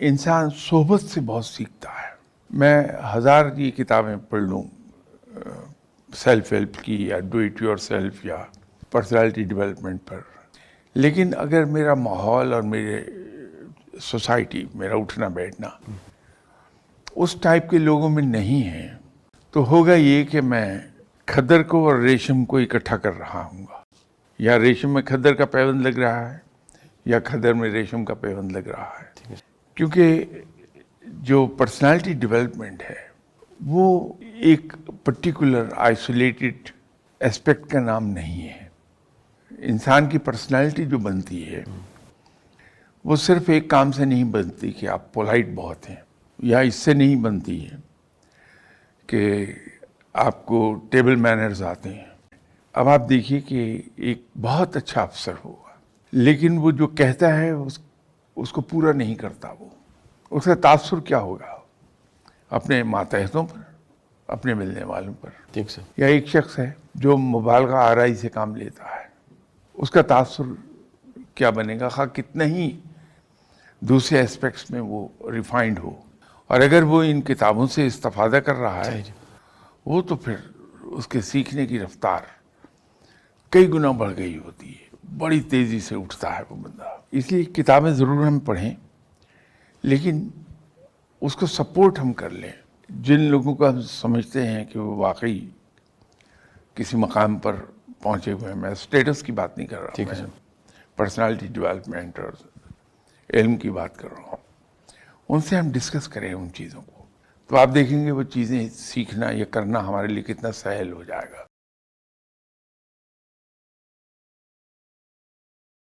انسان صحبت سے بہت سیکھتا ہے. میں 1000 یہ کتابیں پڑھ لوں سیلف ہیلپ کی یا ڈو اٹ یور سیلف یا پرسنالٹی ڈیولپمنٹ پر، لیکن اگر میرا ماحول اور میرے سوسائٹی، میرا اٹھنا بیٹھنا اس ٹائپ کے لوگوں میں نہیں ہے، تو ہوگا یہ کہ میں کھدر کو اور ریشم کو اکٹھا کر رہا ہوں گا. یا ریشم میں کھدر کا پیوند لگ رہا ہے یا کھدر میں ریشم کا پیوند لگ رہا ہے. کیونکہ جو پرسنالٹی ڈیولپمنٹ ہے وہ ایک پرٹیکولر آئسولیٹڈ اسپیکٹ کا نام نہیں ہے. انسان کی پرسنالٹی جو بنتی ہے وہ صرف ایک کام سے نہیں بنتی کہ آپ پولائٹ بہت ہیں، یا اس سے نہیں بنتی ہے کہ آپ کو ٹیبل مینرز آتے ہیں. اب آپ دیکھیے کہ ایک بہت اچھا افسر ہوگا لیکن وہ جو کہتا ہے اس کو پورا نہیں کرتا، وہ اس کا تاثر کیا ہوگا اپنے ماتحتوں پر، اپنے ملنے والوں پر. ٹھیک سر. یا ایک شخص ہے جو مبالغہ آرائی سے کام لیتا ہے، اس کا تاثر کیا بنے گا، خواہ کتنا ہی دوسرے اسپیکٹس میں وہ ریفائنڈ ہو. اور اگر وہ ان کتابوں سے استفادہ کر رہا ہے وہ تو پھر اس کے سیکھنے کی رفتار کئی گنا بڑھ گئی ہوتی ہے، بڑی تیزی سے اٹھتا ہے وہ بندہ. اس لیے کتابیں ضرور ہم پڑھیں لیکن اس کو سپورٹ ہم کر لیں. جن لوگوں کو ہم سمجھتے ہیں کہ وہ واقعی کسی مقام پر پہنچے ہوئے ہیں، میں اسٹیٹس کی بات نہیں کر رہا، میں پرسنالٹی ڈیولپمنٹ اور علم کی بات کر رہا ہوں، ان سے ہم ڈسکس کریں ان چیزوں کو، تو آپ دیکھیں گے وہ چیزیں سیکھنا یا کرنا ہمارے لیے کتنا سہل ہو جائے گا.